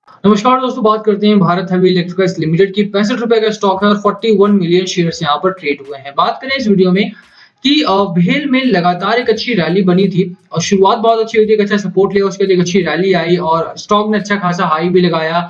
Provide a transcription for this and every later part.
नमस्कार दोस्तों, बात करते हैं भारत हेवी इलेक्ट्रिकल्स लिमिटेड की। 65 रुपए का स्टॉक है और 41 मिलियन शेयर्स यहाँ पर ट्रेड हुए हैं। बात करें इस वीडियो में कि भेल में लगातार एक अच्छी रैली बनी थी और शुरुआत बहुत अच्छी हुई थी, एक अच्छा सपोर्ट लिया, उसके लिए एक अच्छी रैली आई और स्टॉक ने अच्छा खासा हाई भी लगाया।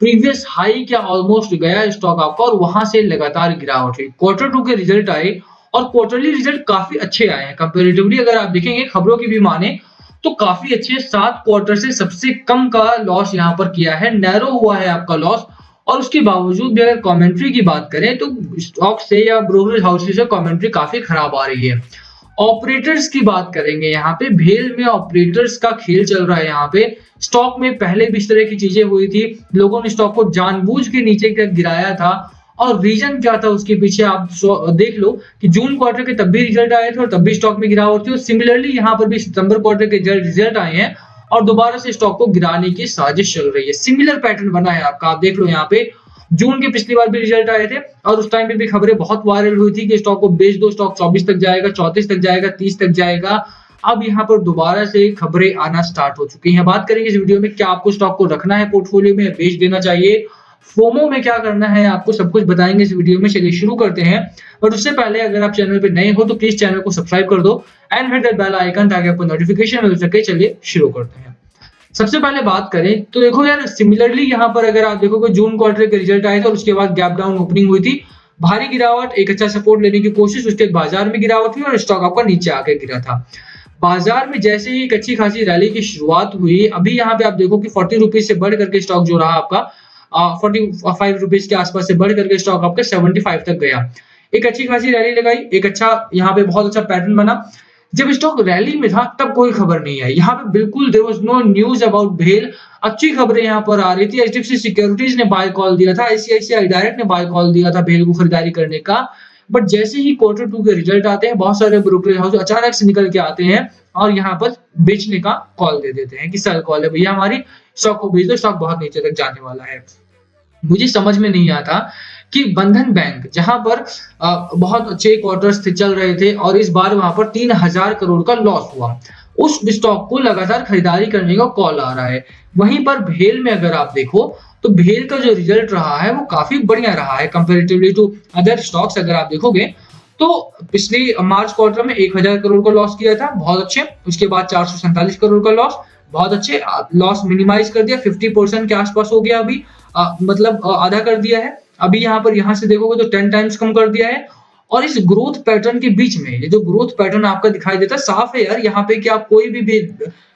प्रीवियस हाई क्या ऑलमोस्ट गया स्टॉक आपका और वहां से लगातार गिरावट हुई। क्वार्टर टू के रिजल्ट आए और क्वार्टरली रिजल्ट काफी अच्छे आए हैं। कंपेरेटिवली अगर आप देखेंगे खबरों की भी माने तो काफी अच्छे 7 क्वार्टर से सबसे कम का लॉस यहाँ पर किया है, नैरो हुआ है आपका लॉस। और उसके बावजूद भी अगर कमेंट्री की बात करें तो स्टॉक से या ब्रोकरेज हाउस से कमेंट्री काफी खराब आ रही है। ऑपरेटर्स की बात करेंगे, यहाँ पे भेल में ऑपरेटर्स का खेल चल रहा है। यहाँ पे स्टॉक में पहले भी इस तरह की चीजें हुई थी, लोगों ने स्टॉक को जानबूझ के नीचे तक गिराया था। और रीजन क्या था उसके पीछे आप देख लो कि जून क्वार्टर के तब भी रिजल्ट आए थे और तब भी स्टॉक में गिरावट थी और सिमिलरली यहाँ पर भी सितंबर क्वार्टर के रिजल्ट आए हैं और दोबारा से स्टॉक को गिराने की साजिश चल रही है। सिमिलर पैटर्न बना है आपका, आप देख लो यहाँ पे जून के पिछली बार भी रिजल्ट आए थे और उस टाइम पे भी खबरें बहुत वायरल हुई थी कि स्टॉक को बेच दो, स्टॉक 24 तक जाएगा, 34 तक जाएगा, 30 तक जाएगा। अब यहाँ पर दोबारा से खबरें आना स्टार्ट हो चुकी हैं। बात करेंगे इस वीडियो में क्या आपको स्टॉक को रखना है पोर्टफोलियो में, बेच देना चाहिए, फोमो में क्या करना है, आपको सब कुछ बताएंगे इस वीडियो में। चलिए शुरू करते हैं। बट उससे पहले अगर आप चैनल पे नए हो तो प्लीज चैनल को सब्सक्राइब कर दो and hit that bell icon ताकि आपको नोटिफिकेशन मिल सके। चलिए शुरू करते हैं। सबसे पहले बात करें तो देखो यार, सिमिलरली यहाँ पर अगर आप देखोगे जून क्वार्टर के रिजल्ट आए थे और उसके बाद गैप डाउन ओपनिंग हुई थी, भारी गिरावट, एक अच्छा सपोर्ट लेने की कोशिश, उसके बाद बाजार में गिरावट हुई और स्टॉक आपका नीचे आके गिरा था। बाजार में जैसे ही एक अच्छी खासी रैली की शुरुआत हुई, अभी यहाँ पे आप देखो कि 40 रुपीज से बढ़ करके स्टॉक जो रहा आपका 45 रुपीज के आसपास से बढ़ करके स्टॉक आपका 75 तक गया। एक अच्छी खासी रैली लगाई, एक अच्छा यहाँ पे बहुत अच्छा पैटर्न बना। जब स्टॉक रैली में था तब कोई खबर नहीं आई, यहाँ पे बिल्कुल there was no news about भेल। अच्छी खबरें यहाँ पर आ रही थी, एचडीएफसी सिक्योरिटीज ने बाय कॉल दिया था, आईसीआईसीआई डायरेक्ट ने बाय कॉल दिया था भेल को खरीदारी करने का। बट जैसे ही क्वार्टर टू के रिजल्ट आते हैं, बहुत सारे ब्रोकरेज हाउस अचानक से निकल के आते हैं और यहाँ पर बेचने का कॉल दे देते हैं कि सेल कॉल है भैया, हमारी स्टॉक को बेच दो, स्टॉक बहुत नीचे तक जाने वाला है। मुझे समझ में नहीं आता कि बंधन बैंक जहां पर बहुत अच्छे क्वार्टर्स चल रहे थे और इस बार वहां पर 3000 करोड़ का लॉस हुआ, उस स्टॉक को लगातार खरीदारी करने का कॉल आ रहा है। वहीं पर भेल में अगर आप देखो तो भेल का जो रिजल्ट रहा है वो काफी बढ़िया रहा है कंपैरेटिवली टू अदर स्टॉक्स। अगर आप देखोगे तो पिछले मार्च क्वार्टर में 1000 करोड़ का लॉस किया था, बहुत अच्छे। उसके बाद 447 करोड़ का लॉस, बहुत अच्छे। लॉस मिनिमाइज कर दिया, 50% के आसपास हो गया अभी, मतलब आधा कर दिया है। अभी यहाँ पर यहाँ से देखोगे तो 10 टाइम्स कम कर दिया है। और इस ग्रोथ पैटर्न के बीच में ये जो ग्रोथ पैटर्न आपका दिखाई देता है, साफ है यार यहाँ पे कि आप कोई भी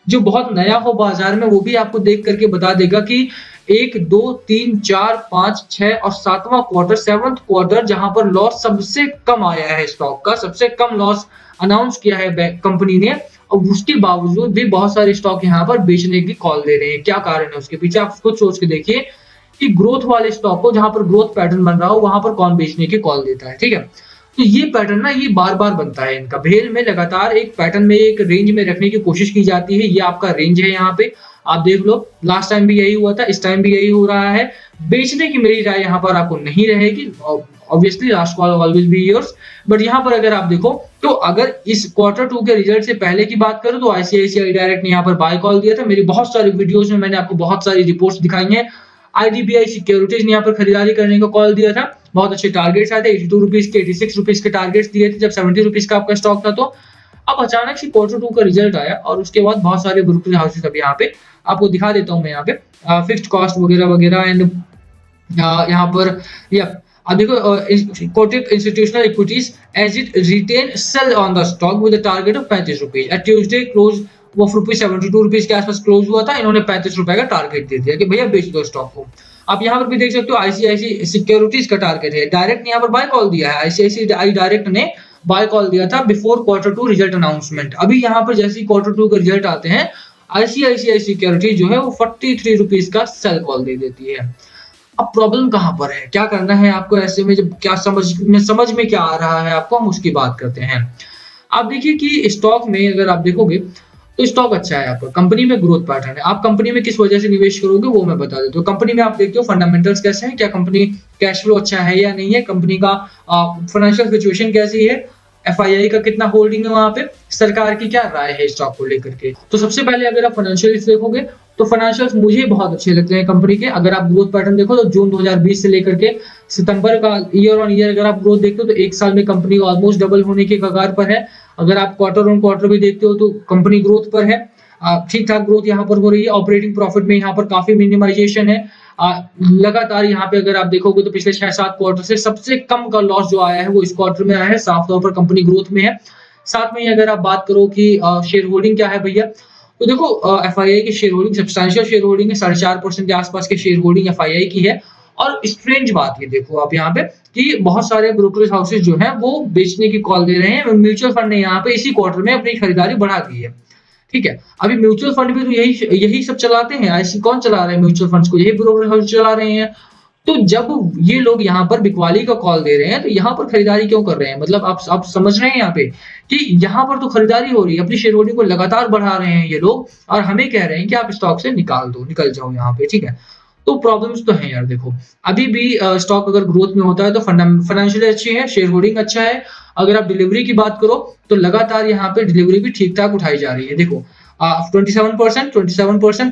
जो बहुत नया हो बाजार में वो भी आपको देख करके बता देगा कि 1 2 3 4 5 6 और 7वां क्वार्टर, 7th क्वार्टर जहां पर लॉस सबसे कम आया है, स्टॉक का सबसे कम लॉस अनाउंस किया है कंपनी ने। और उसके बावजूद भी बहुत सारे स्टॉक यहाँ पर बेचने की कॉल दे रहे हैं। क्या कारण है उसके पीछे, आप खुद सोच के देखिए कि ग्रोथ वाले स्टॉक को जहां पर ग्रोथ पैटर्न बन रहा हो वहां पर कौन बेचने की कॉल देता है। ठीक है, तो ये पैटर्न ना ये बार बार बनता है इनका। भेल में लगातार एक पैटर्न में एक रेंज में रखने की कोशिश की जाती है, ये आपका रेंज है। यहाँ पे आप देख लो, लास्ट टाइम भी यही हुआ था, इस टाइम भी यही हो रहा है। बेचने की मेरी राय यहाँ पर आपको नहीं रहेगी, obviously last call always be yours. But यहाँ पर अगर आप देखो तो अगर इस क्वार्टर टू के रिजल्ट से पहले की बात करूं तो आईसीआईसीआई डायरेक्ट ने यहाँ पर बाय कॉल दिया था। मेरी बहुत सारी वीडियोस में मैंने आपको बहुत सारी रिपोर्ट्स दिखाई हैं। आईडीबीआई सिक्योरिटीज ने यहाँ पर खरीदारी करने का कॉल दिया था, बहुत अच्छे टारगेट्स आए थे, 82 रुपीज के 86 रुपीज के टारगेट्स दिए थे जब 70 रुपीज का आपका स्टॉक था। तो अब अचानक से क्वार्टर टू का रिजल्ट आया और उसके बाद बहुत सारे ब्रोकरेज हाउसेस, अभी यहाँ पे आपको दिखा देता हूँ मैं यहाँ पे फिक्स्ड कॉस्ट वगैरह वगैरह एंड यहाँ पर या अब देखो Kotak institutional equities as it retain sell on the stock with a target of 35 rupees at Tuesday close, वो ₹72 के आसपास क्लोज हुआ था। इन्होंने 35 रुपए का टारगेट दे दिया कि भैया बेच दो स्टॉक को। आप यहाँ पर भी देख सकते हो आईसीआईसी सिक्योरिटीज का टारगेट है, डायरेक्ट ने यहाँ पर बाय कॉल दिया है। आईसीआईसी डायरेक्ट ने बाय कॉल दिया था before quarter two result announcement. अभी यहाँ पर जैसे क्वार्टर टू के रिजल्ट आते हैं, आईसीआईसीआई सिक्योरिटीज जो है वो 43 रुपीज का सेल कॉल दे देती है। अब प्रॉब्लम कहां पर है, क्या करना है आपको ऐसे में, जब क्या समझ में क्या आ रहा है आपको, हम उसकी बात करते हैं। आप देखिए कि स्टॉक में अगर आप देखोगे तो स्टॉक अच्छा है आपका, कंपनी में ग्रोथ पैटर्न है। आप कंपनी में किस वजह से निवेश करोगे वो मैं बता देता हूँ। कंपनी में आप देखते हो फंडामेंटल्स कैसे हैं, क्या कंपनी कैश फ्लो अच्छा है या नहीं है, कंपनी का फाइनेंशियल सिचुएशन कैसी है, एफआईआई का कितना होल्डिंग है वहां पे, सरकार की क्या राय है स्टॉक को लेकर के। तो सबसे पहले अगर आप फाइनेंशियल्स देखोगे तो फाइनेंशियल्स मुझे बहुत अच्छे लगते हैं कंपनी के। अगर आप ग्रोथ पैटर्न देखो तो जून 2020 से लेकर के सितंबर का ईयर ऑन ईयर अगर आप ग्रोथ देखते हो तो एक साल में कंपनी ऑलमोस्ट डबल होने के कगार पर है। अगर आप क्वार्टर ऑन क्वार्टर भी देखते हो तो कंपनी ग्रोथ पर है, ठीक ठाक ग्रोथ यहाँ पर हो रही है। ऑपरेटिंग प्रॉफिट में यहाँ पर काफी मिनिमाइजेशन है। लगातार यहाँ पे अगर आप देखोगे तो पिछले 6-7 क्वार्टर से सबसे कम का लॉस जो आया है वो इस क्वार्टर में आया है। साफ तौर पर कंपनी ग्रोथ में है। साथ में ही अगर आप बात करो कि शेयर होल्डिंग क्या है भैया, तो देखो एफआईआई की share holding substantial share holding है, 4.5% के आसपास की शेयर होल्डिंग एफआईआई की है। और स्ट्रेंज बात ये देखो आप यहाँ पे कि बहुत सारे ब्रोकरेज हाउसेज जो हैं वो बेचने की कॉल दे रहे हैं। म्यूचुअल फंड ने यहाँ पे इसी क्वार्टर में अपनी खरीदारी बढ़ा दी है। ठीक है, अभी म्यूचुअल फंड भी तो यही सब चलाते हैं। ऐसी कौन चला रहे हैं म्यूचुअल फंड्स को, यही ब्रोकर हाउस चला रहे हैं। तो जब ये लोग यहाँ पर बिकवाली का कॉल दे रहे हैं तो यहाँ पर खरीदारी क्यों कर रहे हैं, मतलब आप समझ रहे हैं यहाँ पे कि यहाँ पर तो खरीदारी हो रही है, अपनी शेयर होल्डिंग को लगातार बढ़ा रहे हैं ये लोग और हमें कह रहे हैं कि आप स्टॉक से निकल जाओ यहाँ पे। ठीक है, तो प्रॉब्लम्स तो है यार। देखो अभी भी स्टॉक अगर ग्रोथ में होता है तो फाइनेंशियली अच्छी है, शेयर होल्डिंग अच्छा है। अगर आप डिलीवरी की बात करो तो लगातार यहाँ पे डिलीवरी भी ठीक ठाक उठाई जा रही है। देखो 27%, 17%,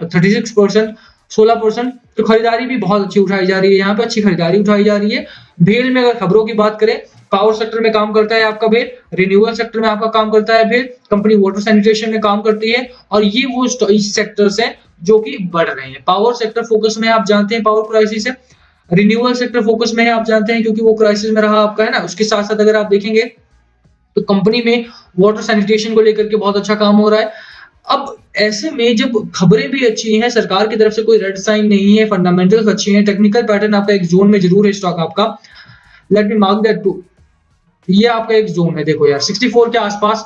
36%, 16%, तो खरीदारी भी बहुत अच्छी उठाई जा रही है। यहाँ पे अच्छी खरीदारी उठाई जा रही है। भेल में अगर खबरों की बात करें, पावर सेक्टर में काम करता है आपका भेल, रिन्यूएबल सेक्टर में आपका काम करता है भेल, कंपनी वाटर सैनिटेशन में काम करती है और ये वो इस सेक्टर्स हैं जो कि बढ़ रहे हैं। पावर सेक्टर फोकस में आप जानते हैं पावर क्राइसिस है, रिन्यूएबल सेक्टर फोकस में है आप जानते हैं क्योंकि वो क्राइसिस में रहा आपका, है ना। उसके साथ साथ अगर आप देखेंगे तो कंपनी में वाटर सैनिटेशन को लेकर के बहुत अच्छा काम हो रहा है। अब ऐसे में जब खबरें भी अच्छी हैं, सरकार की तरफ से कोई रेड साइन नहीं है, फंडामेंटल्स अच्छे हैं, टेक्निकल पैटर्न आपका एक जोन में जरूर है स्टॉक आपका, let me mark that too, ये आपका एक जोन है। देखो यार 64 के आसपास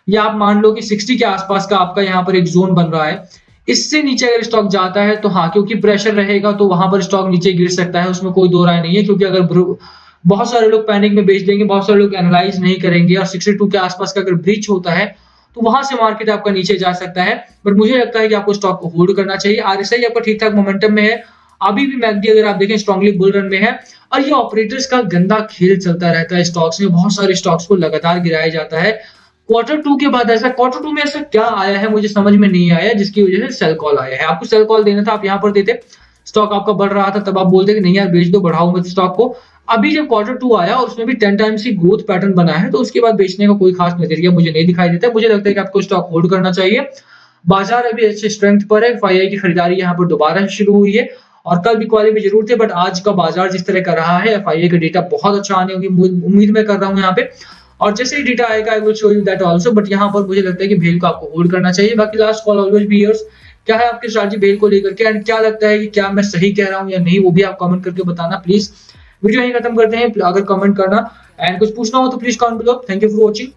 या आप मान लो कि 60 के आसपास का आपका यहाँ पर एक जोन बन रहा है। इससे नीचे अगर स्टॉक जाता है तो हाँ, क्योंकि प्रेशर रहेगा तो वहां पर स्टॉक नीचे गिर सकता है, उसमें कोई दो राय नहीं है। क्योंकि अगर बहुत सारे लोग पैनिक में बेच देंगे, बहुत सारे लोग एनालाइज नहीं करेंगे और 62 के आसपास का अगर ब्रीच होता है तो वहां से मार्केट आपका नीचे जा सकता है। बट मुझे लगता है कि आपको स्टॉक को होल्ड करना चाहिए। आरएसआई आपका ठीक ठाक मोमेंटम में है, अभी भी मैकडी अगर आप देखें स्ट्रांगली बुल रन में है। और ये ऑपरेटर्स का गंदा खेल चलता रहता है स्टॉक्स में, बहुत सारे स्टॉक्स को लगातार गिराया जाता है। क्वार्टर 2 के बाद क्वार्टर 2 में ऐसा क्या आया है मुझे समझ में नहीं आया जिसकी वजह से सेल कॉल आया है। आपको सेल कॉल देना था, आप यहाँ पर देते, स्टॉक आपका बढ़ रहा था, तब आप बोलते कि नहीं यार बेच दो, बढ़ाओ मत स्टॉक को। अभी जब Q2 आया और उसमें भी 10 टाइम्स की ग्रोथ पैटर्न बना है तो उसके बाद बेचने का कोई खास नजरिया मुझे नहीं दिखाई देता। मुझे लगता है कि आपको स्टॉक होल्ड करना चाहिए। बाजार अभी अच्छे स्ट्रेंथ पर है, एफआईआई की खरीदारी यहाँ पर दोबारा शुरू हुई है और कल भी क्वाली में जरूर थे, बट आज का बाजार जिस तरह का रहा है, एफआईआई का डेटा बहुत अच्छा आने की उम्मीद मैं कर रहा हूँ यहाँ पे। और जैसे ही डेटा आएगा I will show you that also, but यहाँ पर मुझे लगता है कि भेल को आपको होल्ड करना चाहिए। बाकी last call always be yours. क्या है आपकी स्ट्रैटेजी भेल को लेकर के एंड क्या लगता है कि क्या मैं सही कह रहा हूँ या नहीं, वो भी आप कमेंट करके बताना प्लीज। वीडियो यहीं खत्म करते हैं। अगर कमेंट करना एंड कुछ पूछना हो तो please comment below. Thank you for watching.